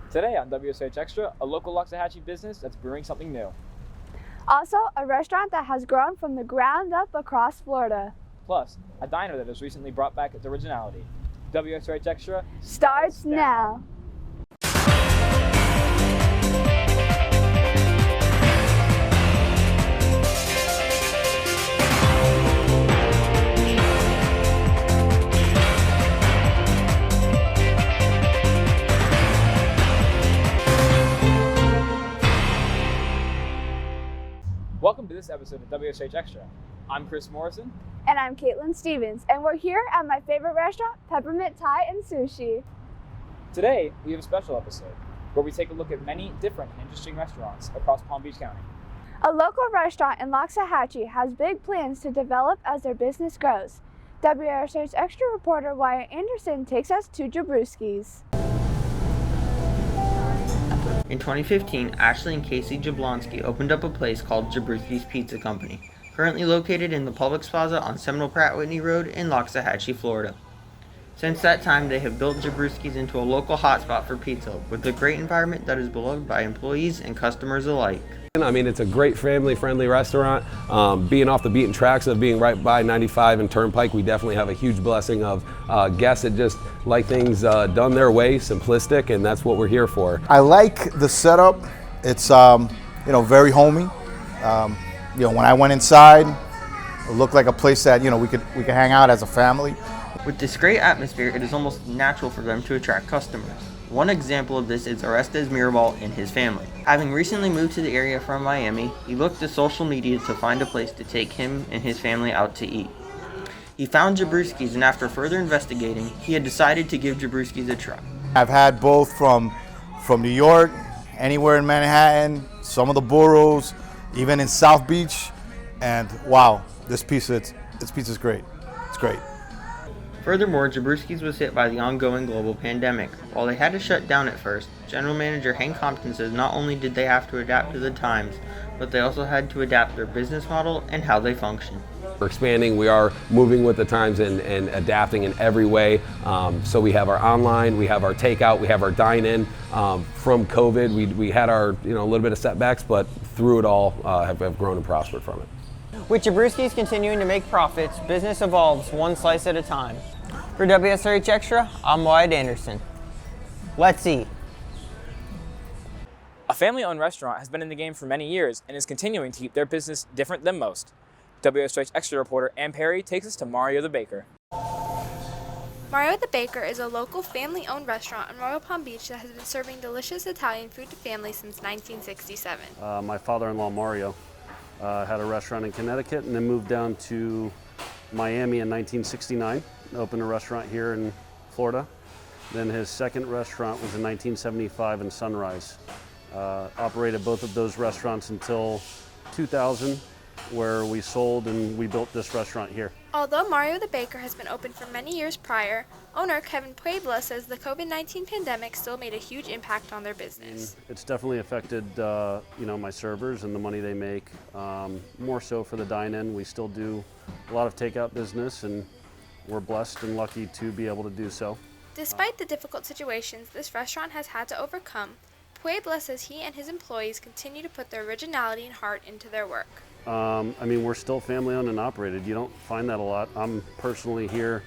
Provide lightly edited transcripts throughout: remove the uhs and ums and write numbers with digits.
Today on WSRH Extra, a local Loxahatchee business that's brewing something new. Also, a restaurant that has grown from the ground up across Florida. Plus, a diner that has recently brought back its originality. WSRH Extra Starts now. Welcome to this episode of WSRH Extra. I'm Chris Morrison. And I'm Caitlin Stevens, and we're here at my favorite restaurant, Peppermint Thai and Sushi. Today, we have a special episode where we take a look at many different and interesting restaurants across Palm Beach County. A local restaurant in Loxahatchee has big plans to develop as their business grows. WSRH Extra reporter Wyatt Anderson takes us to Jabrewskis. In 2015, Ashley and Casey Jablonski opened up a place called Jabrewskis Pizza Company, currently located in the Publix Plaza on Seminole Pratt Whitney Road in Loxahatchee, Florida. Since that time, they have built Jabrewskis into a local hotspot for pizza, with a great environment that is beloved by employees and customers alike. I mean, it's a great family-friendly restaurant. Being off the beaten tracks of being right by 95 and Turnpike, we definitely have a huge blessing of guests that just like things done their way, simplistic, and that's what we're here for. I like the setup. It's very homey. When I went inside, it looked like a place that we could hang out as a family. With this great atmosphere, it is almost natural for them to attract customers. One example of this is Orestes Mirabal and his family. Having recently moved to the area from Miami, he looked to social media to find a place to take him and his family out to eat. He found Jabrewskis, and after further investigating, he had decided to give Jabrewskis a try. I've had both from New York, anywhere in Manhattan, some of the boroughs, even in South Beach, and wow, this pizza's great. It's great. Furthermore, Jabrewskis was hit by the ongoing global pandemic. While they had to shut down at first, General Manager Hank Compton says not only did they have to adapt to the times, but they also had to adapt their business model and how they function. We're expanding, we are moving with the times and adapting in every way. So we have our online, we have our takeout, we have our dine-in. From COVID, we had our a little bit of setbacks, but through it all have grown and prospered from it. With Jabrewskis continuing to make profits, business evolves one slice at a time. For WSRH Extra, I'm Wyatt Anderson. Let's eat. A family-owned restaurant has been in the game for many years and is continuing to keep their business different than most. WSRH Extra reporter Ann Perry takes us to Mario the Baker. Mario the Baker is a local family-owned restaurant in Royal Palm Beach that has been serving delicious Italian food to families since 1967. My father-in-law Mario had a restaurant in Connecticut and then moved down to Miami in 1969. Opened a restaurant here in Florida. Then his second restaurant was in 1975 in Sunrise. Operated both of those restaurants until 2000, where we sold and we built this restaurant here. Although Mario the Baker has been open for many years prior, owner Kevin Puebla says the COVID-19 pandemic still made a huge impact on their business. It's definitely affected my servers and the money they make. More so for the dine-in. We still do a lot of takeout business, and we're blessed and lucky to be able to do so. Despite the difficult situations this restaurant has had to overcome, Puebla says he and his employees continue to put their originality and heart into their work. We're still family owned and operated. You don't find that a lot. I'm personally here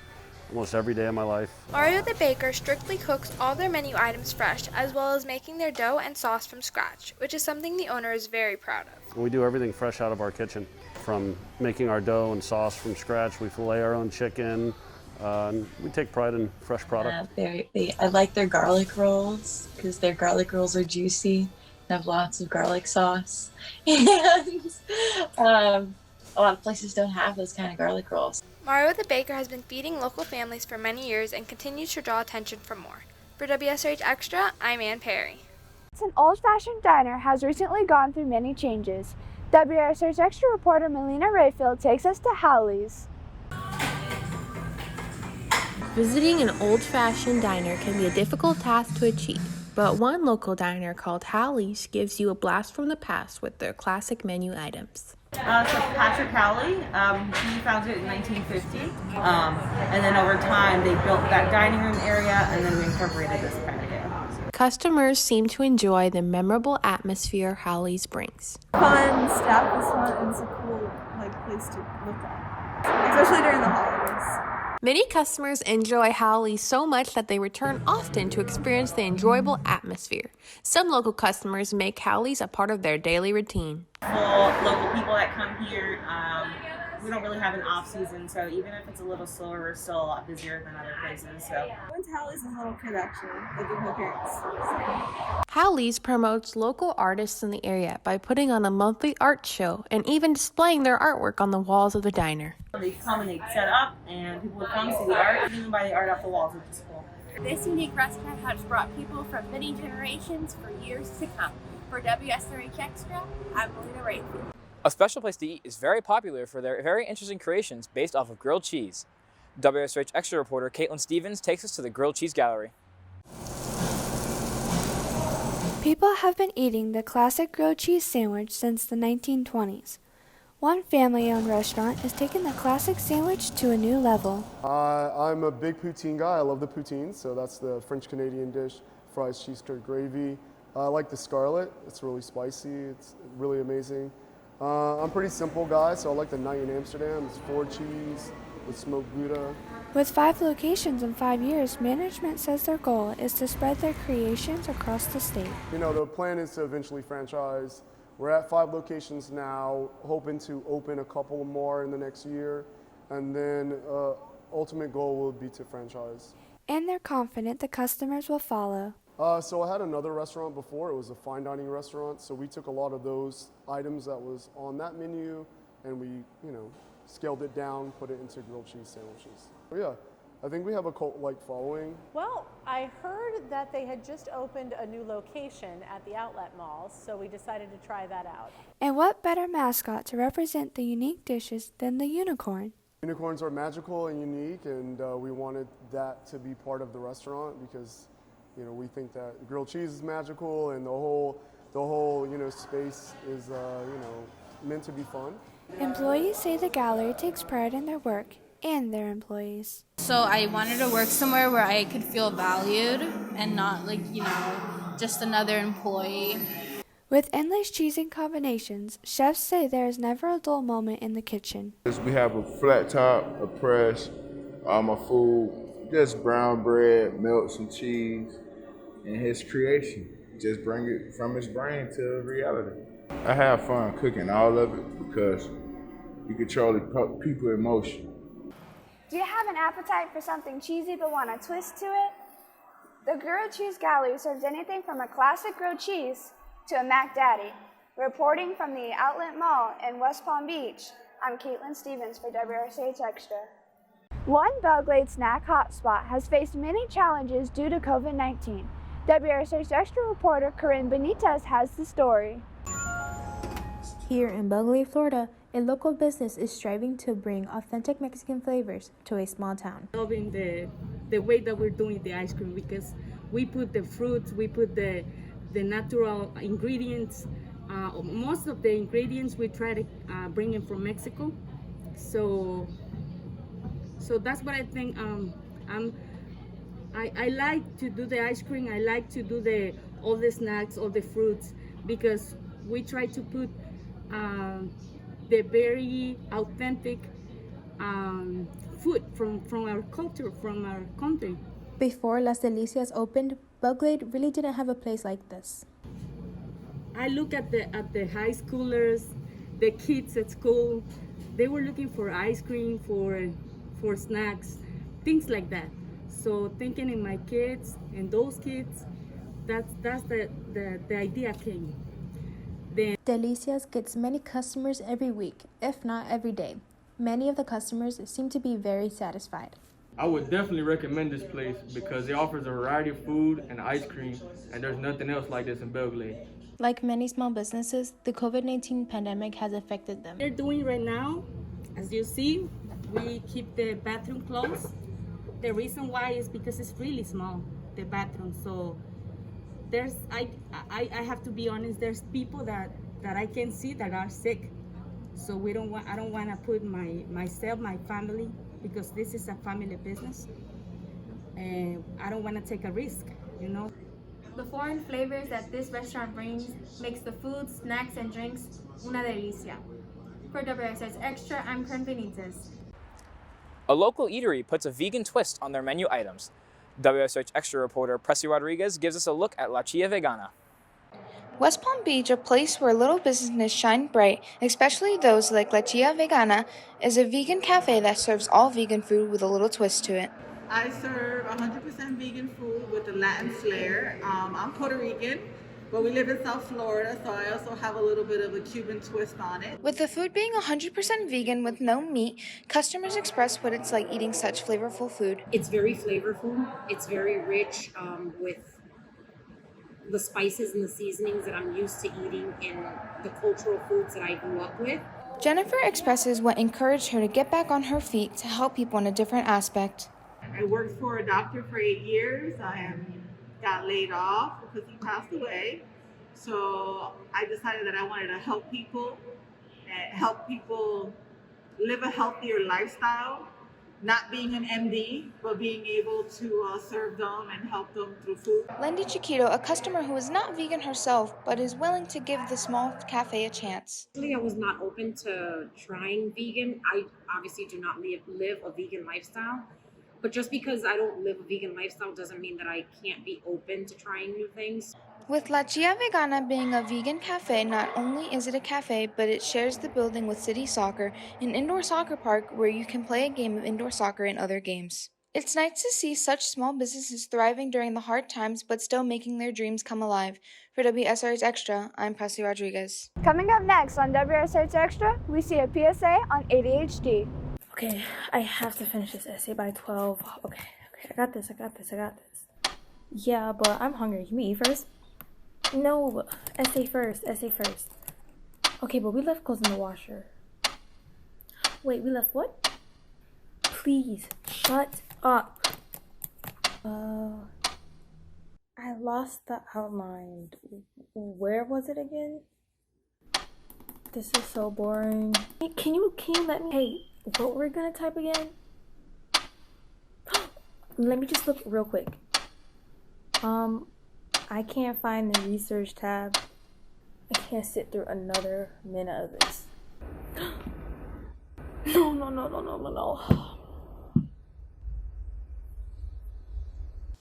almost every day of my life. Mario the Baker strictly cooks all their menu items fresh, as well as making their dough and sauce from scratch, which is something the owner is very proud of. We do everything fresh out of our kitchen. From making our dough and sauce from scratch, we fillet our own chicken. We take pride in fresh product. I like their garlic rolls because their garlic rolls are juicy and have lots of garlic sauce. And a lot of places don't have those kind of garlic rolls. Mario the Baker has been feeding local families for many years and continues to draw attention for more. For WSRH Extra, I'm Ann Perry. An old-fashioned diner has recently gone through many changes. WSRH Extra reporter Melina Rayfield takes us to Hallies. Visiting an old-fashioned diner can be a difficult task to achieve, but one local diner called Hallies gives you a blast from the past with their classic menu items. So Patrick Halley, he founded it in 1950, and then over time they built that dining room area, and then we incorporated this patio. Customers seem to enjoy the memorable atmosphere Hallies brings. Fun, staff is fun, and it's a cool place to look at, especially during the holidays. Many customers enjoy Hallies so much that they return often to experience the enjoyable atmosphere. Some local customers make Hallies a part of their daily routine. For local people that come here, we don't really have an off season, so even if it's a little slower, we're still a lot busier than other places. So I went to Hallies as a little kid, actually, with my parents. Hallies promotes local artists in the area by putting on a monthly art show and even displaying their artwork on the walls of the diner. they come and they set up, and people come see the art, and even buy the art off the walls, which is cool. This unique restaurant has brought people from many generations for years to come. For WSRH Extra, I'm Melina Rayfield. A Special Place to Eat is very popular for their very interesting creations based off of grilled cheese. WSRH Extra reporter Caitlin Stevens takes us to the Grilled Cheese Gallery. People have been eating the classic grilled cheese sandwich since the 1920s. One family-owned restaurant is taking the classic sandwich to a new level. I'm a big poutine guy. I love the poutine, so that's the French-Canadian dish, fries, cheese curd, gravy. I like the scarlet. It's really spicy. It's really amazing. I'm a pretty simple guy, so I like the night in Amsterdam. It's 4 cheese with smoked Gouda. With 5 locations in 5 years, management says their goal is to spread their creations across the state. You know, the plan is to eventually franchise. We're at 5 locations now, hoping to open a couple more in the next year, and then ultimate goal will be to franchise. And they're confident the customers will follow. So I had another restaurant before. It was a fine dining restaurant, so we took a lot of those items that was on that menu, and we, scaled it down, put it into grilled cheese sandwiches. But yeah, I think we have a cult-like following. Well, I heard that they had just opened a new location at the outlet mall, so we decided to try that out. And what better mascot to represent the unique dishes than the unicorn? Unicorns are magical and unique, and we wanted that to be part of the restaurant because, we think that grilled cheese is magical, and the whole space is, meant to be fun. Employees say the gallery takes pride in their work and their employees. So I wanted to work somewhere where I could feel valued and not just another employee. With endless cheesing combinations, chefs say there is never a dull moment in the kitchen. We have a flat top, a press, my food, just brown bread, milk, some cheese, and his creation. Just bring it from his brain to reality. I have fun cooking all of it because you control the people's emotion. Do you have an appetite for something cheesy but want a twist to it? The Grilled Cheese Gallery serves anything from a classic grilled cheese to a Mac Daddy. Reporting from the Outlet Mall in West Palm Beach, I'm Caitlin Stevens for WSRH Extra. One Belgrade snack hotspot has faced many challenges due to COVID-19. WSRH Extra reporter Corinne Benitez has the story. Here in Belgrade, Florida, a local business is striving to bring authentic Mexican flavors to a small town. Loving the way that we're doing the ice cream because we put the fruits, we put the natural ingredients. Most of the ingredients we try to bring in from Mexico. So that's what I think. I like to do the ice cream. I like to do all the snacks, all the fruits, because we try to put the very authentic food from our culture, from our country. Before Las Delicias opened, Belgrade really didn't have a place like this. I look at the high schoolers, the kids at school. They were looking for ice cream, for snacks, things like that. So thinking in my kids and those kids, that's the idea came. Then Delicias gets many customers every week, if not every day. Many of the customers seem to be very satisfied. I would definitely recommend this place because it offers a variety of food and ice cream, and there's nothing else like this in Belgrade. Like many small businesses, the COVID-19 pandemic has affected them. They're doing right now, as you see, we keep the bathroom closed. The reason why is because it's really small, the bathroom. So I have to be honest, there's people that I can see that are sick. So I don't want to put myself, my family, because this is a family business. And I don't want to take a risk, The foreign flavors that this restaurant brings makes the food, snacks, and drinks una delicia. For WSRH Extra, I'm Crundleys. A local eatery puts a vegan twist on their menu items. WSRH Extra reporter Pressy Rodriguez gives us a look at La Chia Vegana. West Palm Beach, a place where little businesses shine bright, especially those like La Chia Vegana, is a vegan cafe that serves all vegan food with a little twist to it. I serve 100% vegan food with a Latin flair. I'm Puerto Rican, but we live in South Florida, so I also have a little bit of a Cuban twist on it. With the food being 100% vegan with no meat, customers express what it's like eating such flavorful food. It's very flavorful. It's very rich with the spices and the seasonings that I'm used to eating in the cultural foods that I grew up with. Jennifer expresses what encouraged her to get back on her feet to help people in a different aspect. I worked for a doctor for 8 years. I got laid off because he passed away. So I decided that I wanted to help people live a healthier lifestyle, not being an MD, but being able to serve them and help them through food. Lindy Chiquito, a customer who is not vegan herself, but is willing to give the small cafe a chance. I was not open to trying vegan. I obviously do not live a vegan lifestyle. But just because I don't live a vegan lifestyle doesn't mean that I can't be open to trying new things. With La Chia Vegana being a vegan cafe, not only is it a cafe, but it shares the building with City Soccer, an indoor soccer park where you can play a game of indoor soccer and other games. It's nice to see such small businesses thriving during the hard times, but still making their dreams come alive. For WSRH Extra, I'm Pressy Rodriguez. Coming up next on WSRH Extra, we see a PSA on ADHD. Okay, I have to finish this essay by 12. Okay, I got this. Yeah, but I'm hungry. Can we eat first? No, essay first. Okay, but we left clothes in the washer. Wait, we left what? Please, shut up. I lost the outline. Where was it again? This is so boring. Can you let me... Hey, what we're gonna type again? Let me just look real quick. I can't find the research tab. I can't sit through another minute of this. No.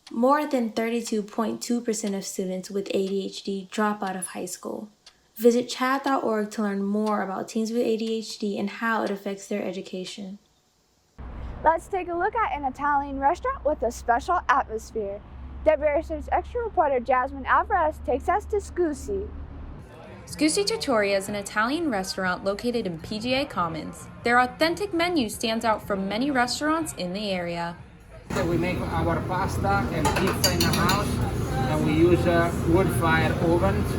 More than 32.2% of students with ADHD drop out of high school. Visit chat.org to learn more about teens with ADHD and how it affects their education. Let's take a look at an Italian restaurant with a special atmosphere. WSRH Extra reporter Jasmine Alvarez takes us to Scusi. Scusi Trattoria is an Italian restaurant located in PGA Commons. Their authentic menu stands out from many restaurants in the area. We make our pasta and pizza in the house, and we use wood-fired ovens,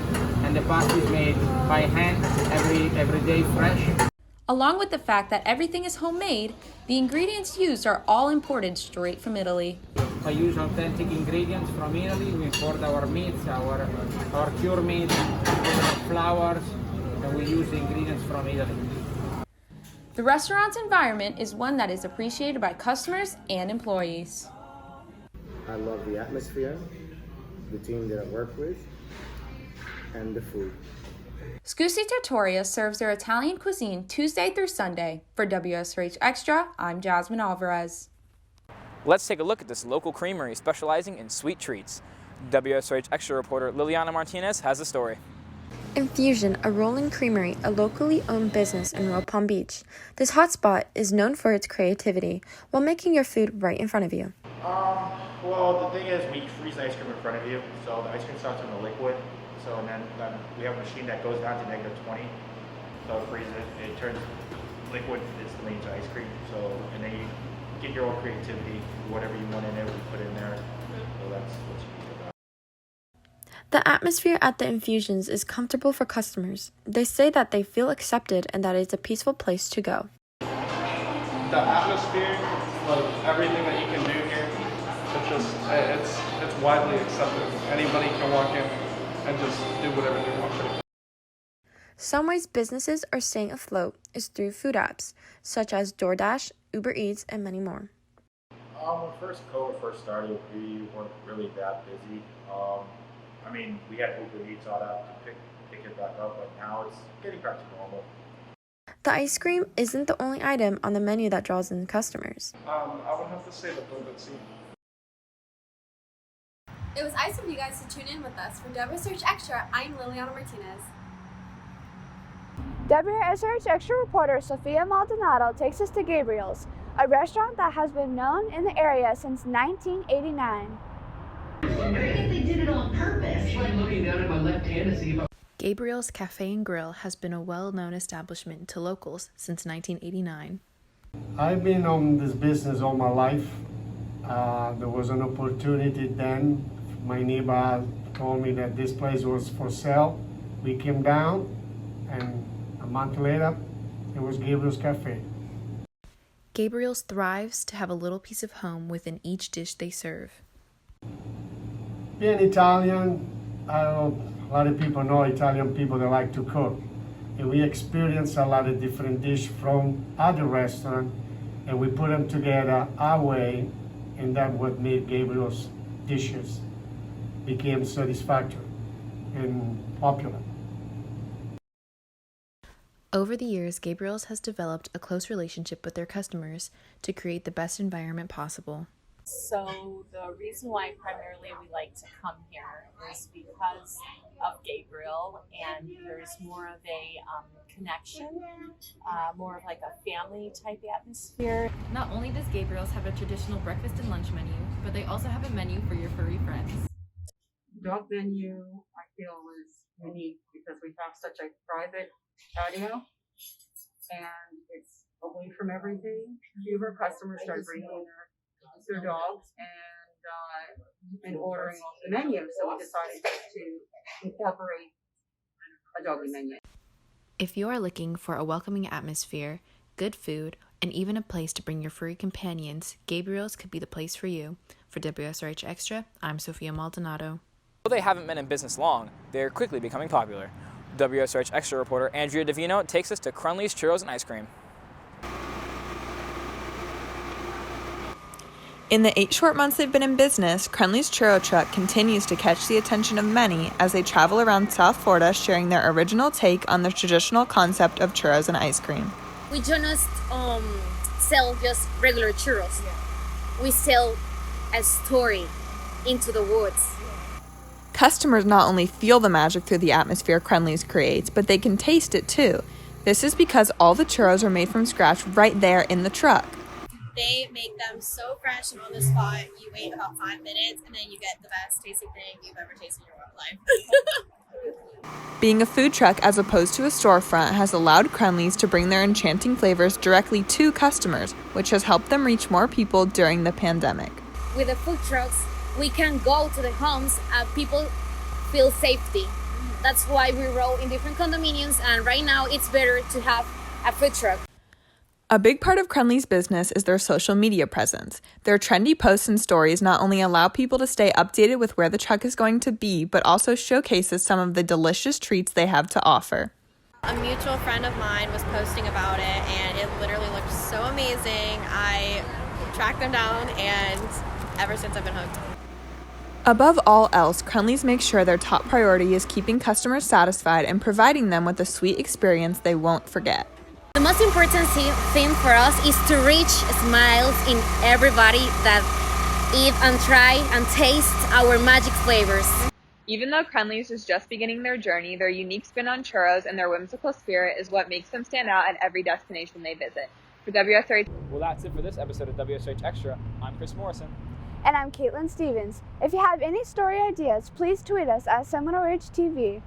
and the pasta is made by hand every day fresh. Along with the fact that everything is homemade, the ingredients used are all imported straight from Italy. I use authentic ingredients from Italy. We import our meats, our cured meat, flours, and we use the ingredients from Italy. The restaurant's environment is one that is appreciated by customers and employees. I love the atmosphere, the team that I work with, and the food. Scusi Trattoria serves their Italian cuisine Tuesday through Sunday. For WSRH Extra, I'm Jasmine Alvarez. Let's take a look at this local creamery specializing in sweet treats. WSRH Extra reporter Liliana Martinez has the story. Infusion, a rolling creamery, a locally owned business in Royal Palm Beach. This hotspot is known for its creativity while making your food right in front of you. Well, the thing is, we freeze ice cream in front of you, so the ice cream starts in the liquid. So and then we have a machine that goes down to -20. So it freezes it, it turns liquid instantly into ice cream. So and then you get your own creativity, whatever you want in there, we put in there. So that's what's unique about it. The atmosphere at the Infusions is comfortable for customers. They say that they feel accepted and that it's a peaceful place to go. The atmosphere, like everything that you can do here, it's widely accepted. Anybody can walk in and just do whatever they want. Some ways businesses are staying afloat is through food apps, such as DoorDash, Uber Eats, and many more. When COVID first started, we weren't really that busy. I mean, we had Uber Eats all that to pick it back up, but now it's getting back to normal. The ice cream isn't the only item on the menu that draws in customers. I would have to say the Delicacies. It was nice of you guys to tune in with us. For WSRH Extra, I'm Liliana Martinez. WSRH Extra reporter Sophia Maldonado takes us to Gabriels, a restaurant that has been known in the area since 1989. They did it on purpose. Like looking down at my left hand to see if Gabriels Cafe and Grill has been a well-known establishment to locals since 1989. I've been on this business all my life. There was an opportunity then. My neighbor told me that this place was for sale. We came down, and a month later, it was Gabriels Cafe. Gabriels thrives to have a little piece of home within each dish they serve. Being Italian, a lot of people know Italian people that like to cook. And we experience a lot of different dishes from other restaurants, and we put them together our way, and that's what made Gabriel's dishes became satisfactory and popular. Over the years, Gabriels has developed a close relationship with their customers to create the best environment possible. So the reason why primarily we like to come here is because of Gabriel, and there's more of a connection, more of like a family type atmosphere. Not only does Gabriel's have a traditional breakfast and lunch menu, but they also have a menu for your furry friends. Dog menu, I feel, is unique because we have such a private patio and it's away from everything. Few of our customers start bringing their dogs and ordering off the menu, so we decided to incorporate a doggy menu. If you are looking for a welcoming atmosphere, good food, and even a place to bring your furry companions, Gabriel's could be the place for you. For WSRH Extra, I'm Sophia Maldonado. Though they haven't been in business long, they are quickly becoming popular. WSRH Extra reporter Andrea Davino takes us to Crundleys, Churros, and Ice Cream. In the 8 short months they've been in business, Crundleys Churro Truck continues to catch the attention of many as they travel around South Florida sharing their original take on the traditional concept of churros and ice cream. We don't just sell just regular churros. We sell a story into the woods. Customers not only feel the magic through the atmosphere Crundleys creates, but they can taste it too. This is because all the churros are made from scratch right there in the truck. They make them so fresh and on the spot. You wait about 5 minutes and then you get the best tasting thing you've ever tasted in your life. Being a food truck as opposed to a storefront has allowed Crundleys to bring their enchanting flavors directly to customers, which has helped them reach more people during the pandemic. With the food trucks, we can go to the homes and people feel safety. That's why we roll in different condominiums, and right now it's better to have a food truck. A big part of Crundleys' business is their social media presence. Their trendy posts and stories not only allow people to stay updated with where the truck is going to be, but also showcases some of the delicious treats they have to offer. A mutual friend of mine was posting about it, and it literally looked so amazing. I tracked them down, and ever since I've been hooked. Above all else, Crundleys makes sure their top priority is keeping customers satisfied and providing them with a sweet experience they won't forget. The most important thing for us is to reach smiles in everybody that eat and try and taste our magic flavors. Even though Crundleys is just beginning their journey, their unique spin on churros and their whimsical spirit is what makes them stand out at every destination they visit. For WSRH. Well, that's it for this episode of WSRH Extra. I'm Chris Morrison. And I'm Caitlin Stevens. If you have any story ideas, please tweet us at Seminole TV.